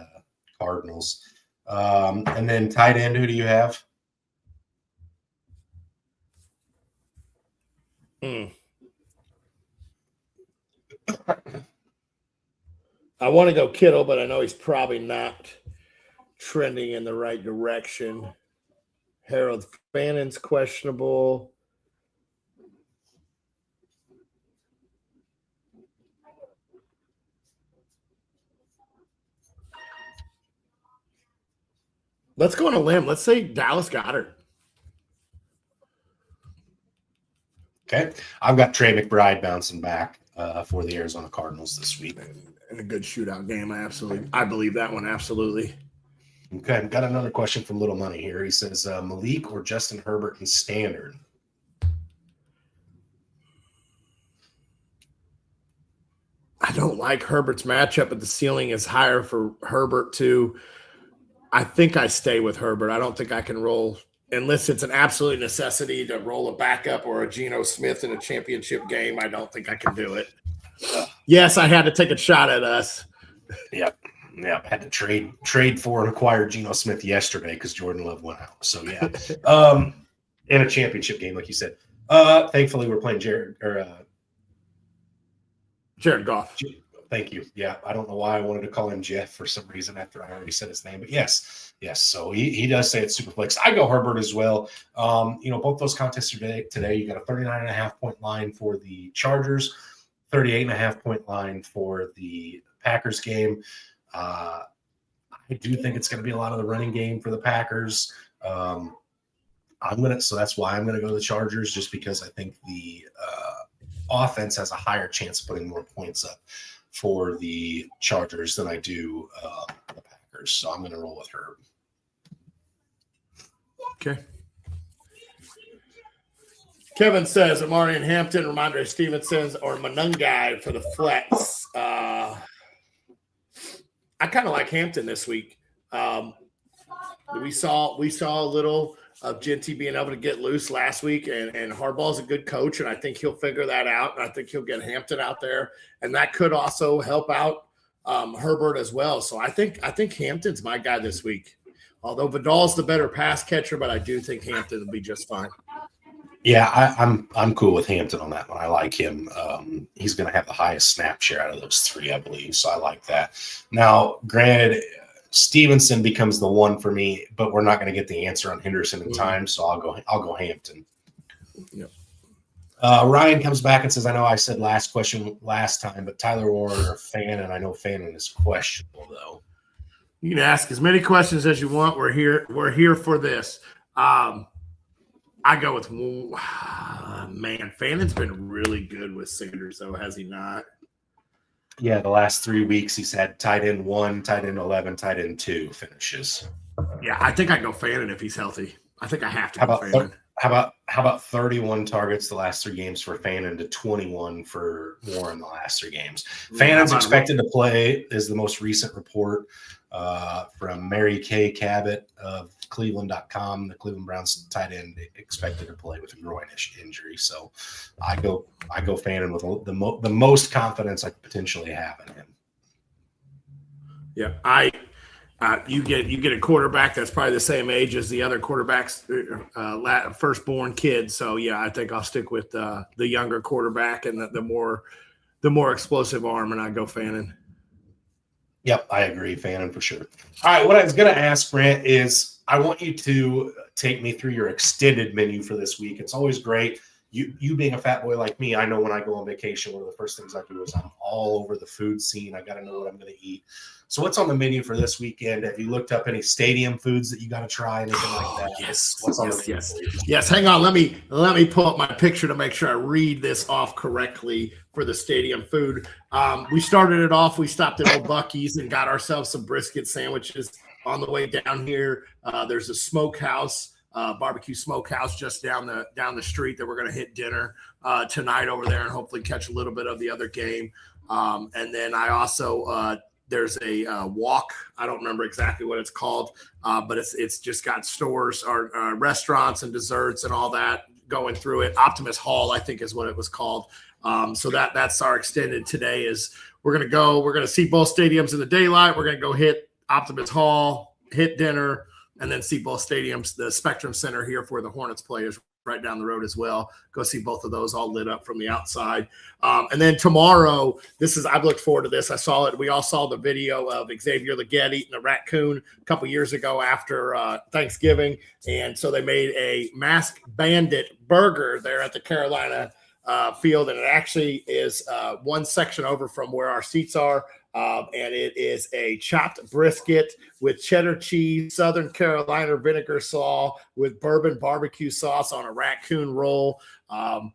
C: Cardinals. And then tight end, who do you have?
D: I want to go Kittle, but I know he's probably not trending in the right direction. Harold Fannon's questionable. Let's go on a limb. Let's say Dallas Goedert.
C: Okay. I've got Trey McBride bouncing back for the Arizona Cardinals this week.
D: In a good shootout game. I believe that one. Absolutely.
C: Okay. I've got another question from Little Money here. He says, Malik or Justin Herbert in standard?
D: I don't like Herbert's matchup, but the ceiling is higher for Herbert too. I think I stay with Herbert. I don't think I can roll unless it's an absolute necessity to roll a backup or a Geno Smith in a championship game. I don't think I can do it. Yes, I had to take a shot at us.
C: Yep. Had to trade for and acquire Geno Smith yesterday because Jordan Love went out. So yeah. In a championship game, like you said. Thankfully we're playing Jared
D: Goff.
C: Thank you. Yeah, I don't know why I wanted to call him Jeff for some reason after I already said his name, but yes. So he does say it's super flex. I go Herbert as well. Both those contests today. You got a 39.5 point line for the Chargers, 38.5 point line for the Packers game. I do think it's going to be a lot of the running game for the Packers. So that's why I'm going to go to the Chargers, just because I think the offense has a higher chance of putting more points up for the Chargers than I do the Packers. So I'm going to roll with Herb.
D: Okay. Kevin says, Amari and Hampton, Ramondre Stevenson, or Manungai for the flex. I kind of like Hampton this week. We saw a little of Genty being able to get loose last week, and Harbaugh's a good coach, and I think he'll figure that out, and I think he'll get Hampton out there, and that could also help out Herbert as well. So I think Hampton's my guy this week. Although Vidal's the better pass catcher, but I do think Hampton will be just fine.
C: Yeah, I'm cool with Hampton on that one. I like him. He's going to have the highest snap share out of those three, I believe. So I like that. Now, granted, Stevenson becomes the one for me, but we're not going to get the answer on Henderson in time. So I'll go Hampton.
D: Yep.
C: Ryan comes back and says, I know I said last question last time, but Tyler Warren or Fannin, I know Fannin is questionable though.
D: You can ask as many questions as you want. We're here for this. I go with Fannin's been really good with Sanders, though, has he not?
C: Yeah, the last 3 weeks he's had tight end 1, tight end 11, tight end 2 finishes.
D: Yeah, I think I go Fannin if he's healthy. I think I have to go Fannin.
C: How about 31 targets the last 3 games for Fannin to 21 for Warren the last 3 games? Fannin's expected to play is the most recent report from Mary Kay Cabot of Cleveland.com. The Cleveland Browns tight end expected to play with a groin injury. So I go Fannin with the most confidence I could potentially have in him.
D: Yeah, you get a quarterback that's probably the same age as the other quarterbacks, firstborn kid. So yeah, I think I'll stick with the younger quarterback and the more explosive arm, and I go Fannin.
C: Yep, I agree, Fannin for sure. All right, what I was going to ask, Brent, is I want you to take me through your extended menu for this week. It's always great. you being a fat boy like me, I know when I go on vacation, one of the first things I do is I'm all over the food scene. I got to know what I'm going to eat. So what's on the menu for this weekend? Have you looked up any stadium foods that you got to try, anything like that?
D: Yes.
C: What's on the menu for you?
D: Yes. Hang on. Let me pull up my picture to make sure I read this off correctly for the stadium food. We started it off. We stopped at Old Bucky's and got ourselves some brisket sandwiches on the way down here. There's a smokehouse, barbecue smokehouse just down the street that we're going to hit dinner tonight over there and hopefully catch a little bit of the other game. And then I also there's a walk. I don't remember exactly what it's called, but it's just got stores or restaurants and desserts and all that going through it. Optimus Hall, I think, is what it was called. So that's our extended today. Is we're gonna see both stadiums in the daylight. We're gonna go hit Optimus Hall, hit dinner, and then see both stadiums. The Spectrum Center here for the Hornets players right down the road as well. Go see both of those all lit up from the outside. And then tomorrow, I've looked forward to this. I saw it. We all saw the video of Xavier Legette eating a raccoon a couple years ago after Thanksgiving. And so they made a Masked Bandit burger there at the Carolina field. And it actually is one section over from where our seats are. And it is a chopped brisket with cheddar cheese, Southern Carolina vinegar sauce with bourbon barbecue sauce on a raccoon roll. I'm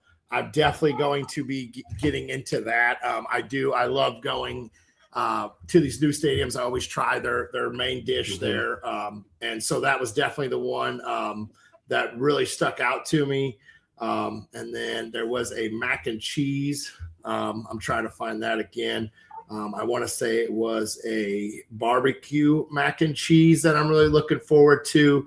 D: definitely going to be getting into that. I love going to these new stadiums. I always try their main dish there. And so that was definitely the one that really stuck out to me. And then there was a mac and cheese. I'm trying to find that again. I want to say it was a barbecue mac and cheese that I'm really looking forward to.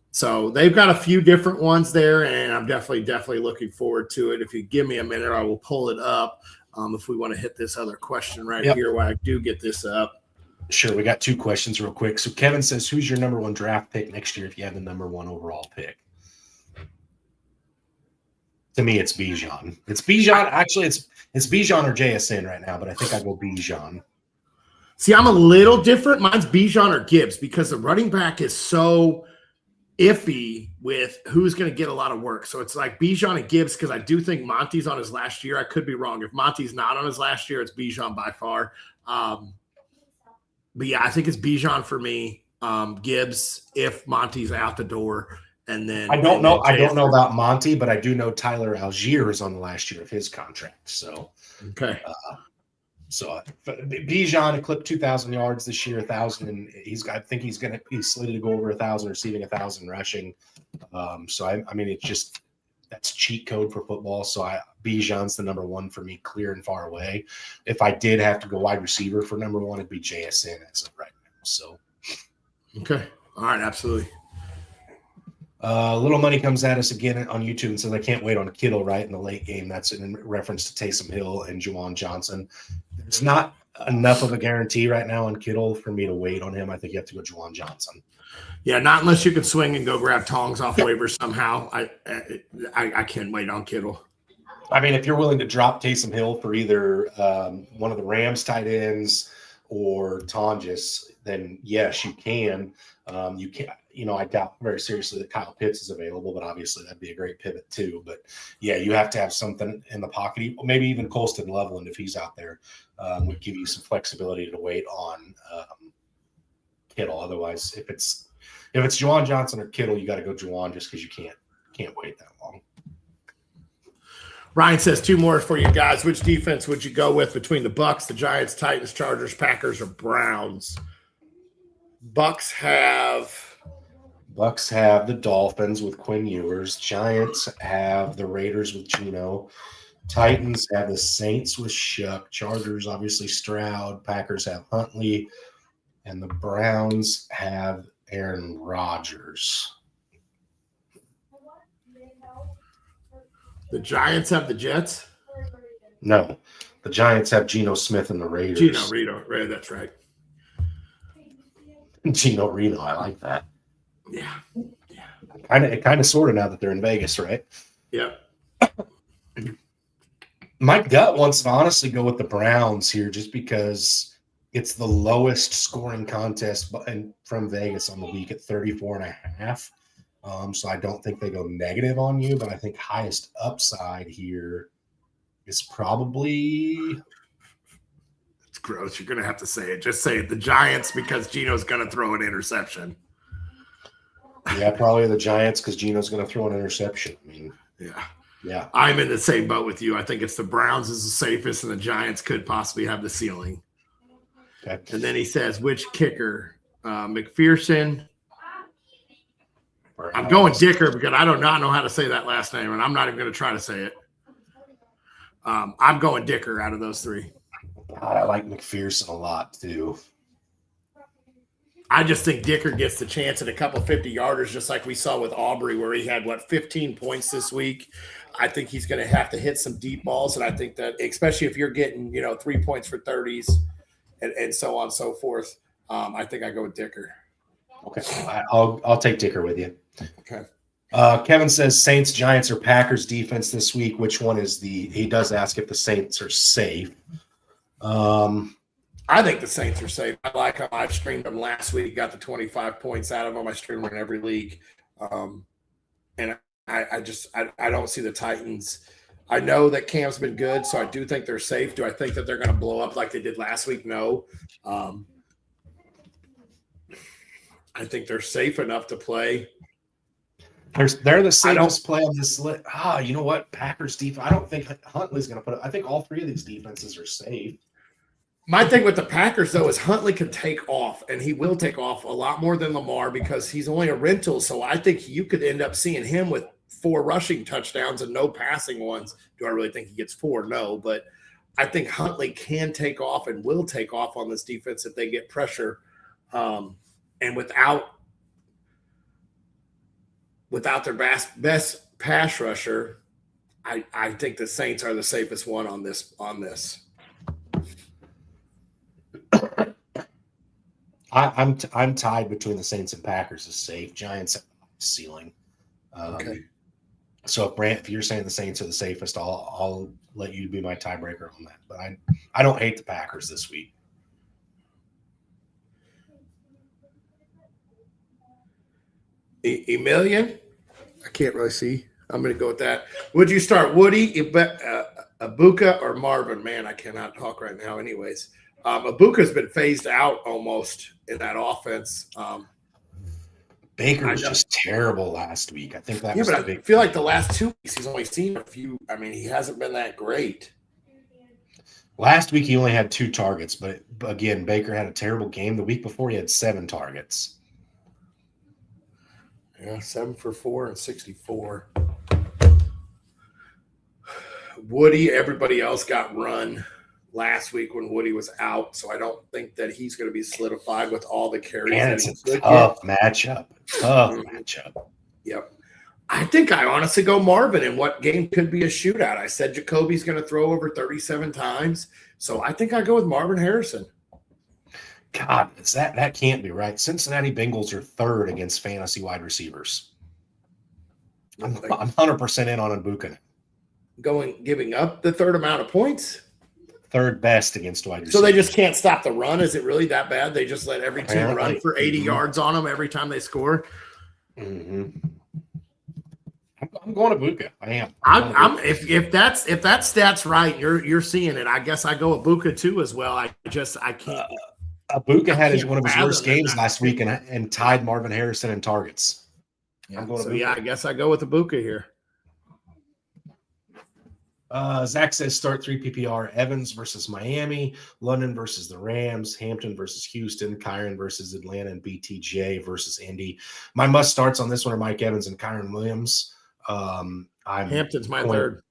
D: So they've got a few different ones there, and I'm definitely looking forward to it. If you give me a minute, I will pull it up if we want to hit this other question here while I do get this up.
C: Sure. We got two questions real quick. So Kevin says, who's your number one draft pick next year if you have the number one overall pick? To me, it's Bijan. It's Bijan. Actually, it's Bijan or JSN right now, but I think I go Bijan.
D: See, I'm a little different. Mine's Bijan or Gibbs because the running back is so iffy with who's going to get a lot of work. So it's like Bijan and Gibbs because I do think Monty's on his last year. I could be wrong. If Monty's not on his last year, it's Bijan by far. But yeah, I think it's Bijan for me. Gibbs if Monty's out the door. And then
C: I don't know about Monty, but I do know Tyler Algier is on the last year of his contract. So
D: okay.
C: So Bijan clipped 2,000 yards this year, 1,000, and I think he's slated to go over 1,000, receiving 1,000 rushing. So I mean, it's just that's cheat code for football. So Bijan's the number one for me, clear and far away. If I did have to go wide receiver for number one, it'd be JSN as of right now. So
D: okay, all right, absolutely.
C: Little Money comes at us again on YouTube and says, I can't wait on Kittle right in the late game. That's in reference to Taysom Hill and Juwan Johnson. There's not enough of a guarantee right now on Kittle for me to wait on him. I think you have to go Juwan Johnson.
D: Yeah, not unless you can swing and go grab Tongs off waivers somehow. I can't wait on Kittle.
C: I mean, if you're willing to drop Taysom Hill for either one of the Rams tight ends or Tonjes, then yes, you can. You can. I doubt very seriously that Kyle Pitts is available, but obviously that'd be a great pivot too. But yeah, you have to have something in the pocket. Maybe even Colston Loveland, if he's out there, would give you some flexibility to wait on Kittle. Otherwise, if it's Juwan Johnson or Kittle, you got to go Juwan just because you can't wait that long.
D: Ryan says two more for you guys. Which defense would you go with between the Bucs, the Giants, Titans, Chargers, Packers, or Browns? Bucs have the Dolphins with Quinn Ewers. Giants have the Raiders with Geno. Titans have the Saints with Shuck. Chargers, obviously, Stroud. Packers have Huntley. And the Browns have Aaron Rodgers. The Giants have the Jets? No. The Giants have Geno Smith and the Raiders. Geno Reno. That's right. Geno Reno. I like that. Yeah. It kind of sort of now that they're in Vegas, right? Yeah. My gut wants to honestly go with the Browns here just because it's the lowest scoring contest from Vegas on the week at 34.5.
C: So I don't think they go negative on you, but I think highest upside here is probably.
D: It's gross. You're going to have to say it. Just say it. The Giants, because Geno's going to throw an interception.
C: Yeah, probably the Giants because Geno's going to throw an interception. I mean, yeah.
D: I'm in the same boat with you. I think it's the Browns is the safest, and the Giants could possibly have the ceiling.
C: Okay.
D: And then he says, which kicker? McPherson. I'm going Dicker because I do not know how to say that last name, and I'm not even going to try to say it. I'm going Dicker out of those three.
C: God, I like McPherson a lot, too.
D: I just think Dicker gets the chance at a couple 50-yarders, just like we saw with Aubrey, where he had, 15 points this week. I think he's going to have to hit some deep balls, and I think that, especially if you're getting, 3 points for 30s and so on and so forth, I think I go with Dicker.
C: Okay, I'll take Dicker with you.
D: Okay.
C: Kevin says Saints, Giants, or Packers defense this week. Which one is he does ask if the Saints are safe.
D: I think the Saints are safe. I like them. I streamed them last week, got the 25 points out of them. I streamed them in every league. And I don't see the Titans. I know that Cam's been good, so I do think they're safe. Do I think that they're going to blow up like they did last week? No. I think they're safe enough to play.
C: They're the safest play on this list. You know what? Packers defense. I don't think Huntley's going to put it. I think all three of these defenses are safe.
D: My thing with the Packers, though, is Huntley can take off, and he will take off a lot more than Lamar because he's only a rental. So I think you could end up seeing him with 4 rushing touchdowns and no passing ones. Do I really think he gets 4? No, but I think Huntley can take off and will take off on this defense if they get pressure. And without their best pass rusher, I think the Saints are the safest one on this.
C: I'm tied between the Saints and Packers is safe. Giants ceiling.
D: Okay.
C: So if you're saying the Saints are the safest, I'll let you be my tiebreaker on that. But I don't hate the Packers this week.
D: Emilian? I can't really see. I'm going to go with that. Would you start Woody, Ibuka, or Marvin? Man, I cannot talk right now anyways. Ibuka's been phased out almost in that offense.
C: Baker was just terrible last week. I think that was
D: but I feel like the last 2 weeks he's only seen a few. I mean, he hasn't been that great.
C: Last week he only had 2 targets, but again, Baker had a terrible game. The week before he had 7 targets.
D: Yeah, 7 for 4 and 64. Woody, everybody else got run last week when Woody was out, so I don't think that he's going to be solidified with all the carries.
C: And it's a tough matchup.
D: Yep. I think I honestly go Marvin in what game could be a shootout. I said Jacoby's going to throw over 37 times, so I think I go with Marvin Harrison.
C: God, that can't be right. Cincinnati Bengals are 3rd against fantasy wide receivers. I'm 100% in on Ibuka.
D: Giving up the 3rd amount of points?
C: 3rd best against wide receivers.
D: So they just can't stop the run? Is it really that bad? They just let every team run for 80 yards on them every time they score?
C: Mm-hmm. I'm going Ibuka. I am.
D: If that stat's right, you're seeing it. I guess I go Ibuka too as well. I can't.
C: Ibuka had one of his worst games last week and tied Marvin Harrison in targets.
D: Yeah, I guess I go with Ibuka here.
C: Zach says start 3 PPR. Evans versus Miami, London versus the Rams, Hampton versus Houston, Kyron versus Atlanta, and BTJ versus Indy. My must starts on this one are Mike Evans and Kyron Williams.
D: Hampton's my 3rd.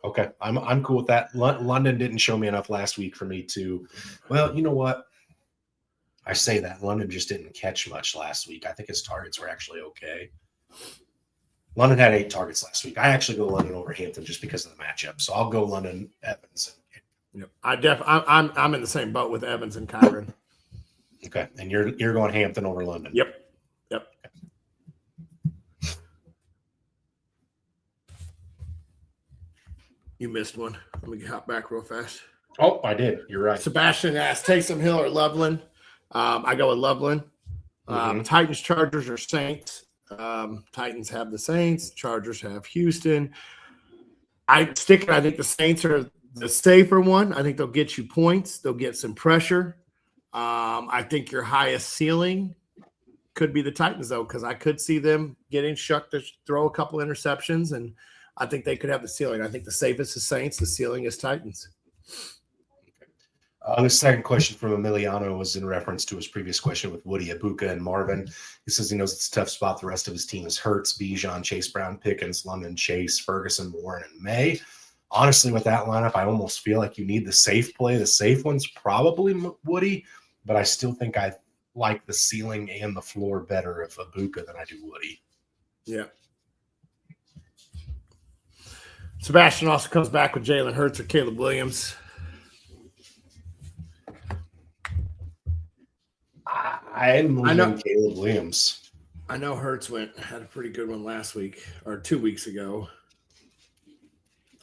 C: Okay, I'm cool with that. London didn't show me enough last week for me to. Well, you know what? I say that London just didn't catch much last week. I think his targets were actually okay. London had 8 targets last week. I actually go London over Hampton just because of the matchup. So I'll go London, Evans.
D: Yep. I'm in the same boat with Evans and Kyron.
C: Okay, and you're going Hampton over London.
D: Yep. You missed one. Let me hop back real fast.
C: Oh, I did. You're right.
D: Sebastian asked, Taysom Hill or Loveland? I go with Loveland. Titans, Chargers, or Saints? Titans have the Saints. Chargers have Houston. I think the Saints are the safer one. I think they'll get you points. They'll get some pressure. I think your highest ceiling could be the Titans, though, because I could see them getting shucked to throw a couple interceptions, and I think they could have the ceiling. I think the safest is Saints. The ceiling is Titans.
C: The second question from Emiliano was in reference to his previous question with Woody, Ibuka, and Marvin. He says he knows it's a tough spot. The rest of his team is Hurts, Bijan, Chase Brown, Pickens, London, Chase, Ferguson, Warren, and May. Honestly, with that lineup, I almost feel like you need the safe play. The safe one's probably Woody, but I still think I like the ceiling and the floor better of Ibuka than I do Woody.
D: Yeah. Sebastian also comes back with Jalen Hurts or Caleb Williams.
C: I'm leaning Caleb Williams.
D: I know Hurts had a pretty good one last week or 2 weeks ago.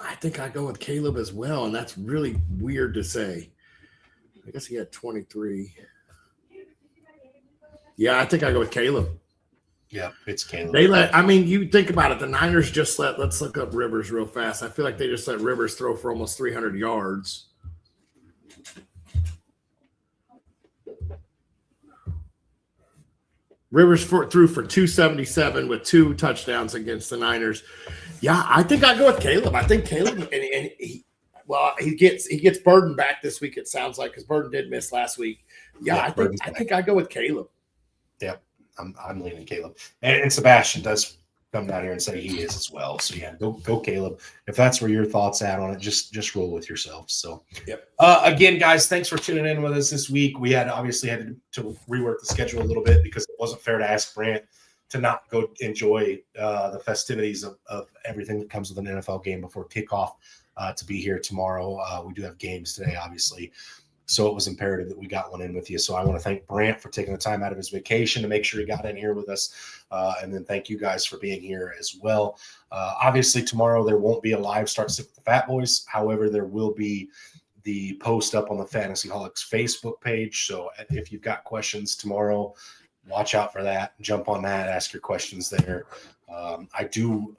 D: I think I go with Caleb as well, and that's really weird to say. I guess he had 23. Yeah, I think I go with Caleb.
C: Yeah, it's Caleb.
D: You think about it. The Niners just let's look up Rivers real fast. I feel like they just let Rivers throw for almost 300 yards. Rivers threw for 277 with 2 touchdowns against the Niners. Yeah, I think I go with Caleb. I think Caleb, and he gets Burden back this week. It sounds like, because Burden did miss last week. Yeah, I think I go with Caleb.
C: Yep, I'm leaning Caleb, and Sebastian does come down here and say he is as well. So yeah, go Caleb. If that's where your thoughts at on it, just roll with yourselves. So
D: yep.
C: Again, guys, thanks for tuning in with us this week. We had to rework the schedule a little bit because it wasn't fair to ask Brant to not go enjoy the festivities of everything that comes with an NFL game before kickoff to be here tomorrow. We do have games today, obviously. So it was imperative that we got one in with you. So I want to thank Brant for taking the time out of his vacation to make sure he got in here with us. And then thank you guys for being here as well. Obviously, tomorrow there won't be a live start sit with the Fatboyz. However, there will be the post up on the Fantasy Holics Facebook page. So if you've got questions tomorrow, watch out for that. Jump on that. Ask your questions there. I do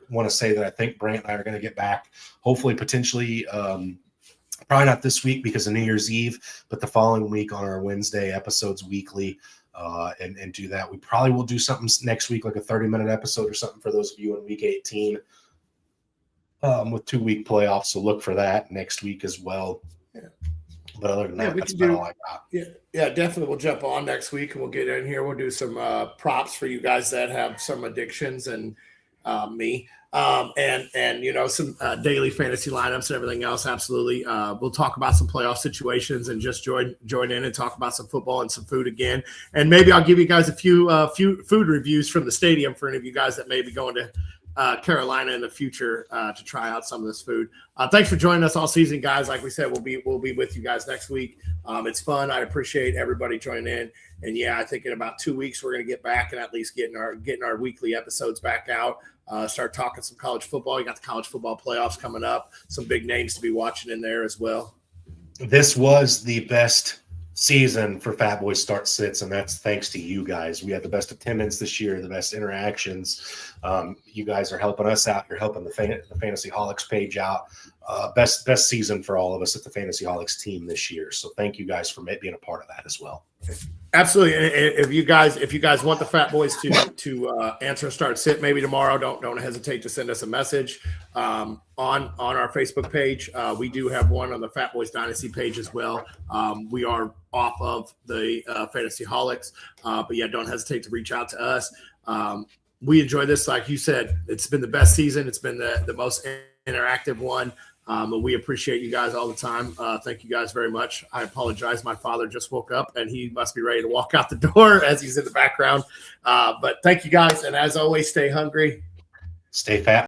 C: want to say that I think Brant and I are going to get back, hopefully, potentially, probably not this week because of New Year's Eve, but the following week on our Wednesday episodes weekly, and do that. We probably will do something next week, like a 30-minute episode or something for those of you in week 18 with 2-week playoffs. So look for that next week as well. Yeah. But other than that, that's about all I got.
D: Yeah, definitely. We'll jump on next week and we'll get in here. We'll do some props for you guys that have some addictions and me. And some daily fantasy lineups and everything else. Absolutely. We'll talk about some playoff situations and just join in and talk about some football and some food again. And maybe I'll give you guys a few food reviews from the stadium for any of you guys that may be going to Carolina in the future to try out some of this food. Thanks for joining us all season, guys. Like we said, we'll be with you guys next week. It's fun. I appreciate everybody joining in. And yeah, I think in about 2 weeks we're going to get back and at least getting our weekly episodes back out. Start talking some college football. You got the college football playoffs coming up. Some big names to be watching in there as well.
C: This was the best season for Fatboyz Start Sits, and that's thanks to you guys. We had the best attendance this year, the best interactions. You guys are helping us out. You're helping the Fantasy Holics page out. Best season for all of us at the Fantasy Holics team this year. So thank you guys for being a part of that as well.
D: Absolutely. If you guys want the Fatboyz to answer and start sit maybe tomorrow, don't hesitate to send us a message on our Facebook page. We do have one on the Fatboyz Dynasty page as well. We are off of the Fantasy Holics, but yeah, don't hesitate to reach out to us. We enjoy this, like you said. It's been the best season. It's been the most interactive one. But we appreciate you guys all the time. Thank you guys very much. I apologize. My father just woke up and he must be ready to walk out the door as he's in the background. But thank you guys. And as always, stay hungry.
C: Stay fat.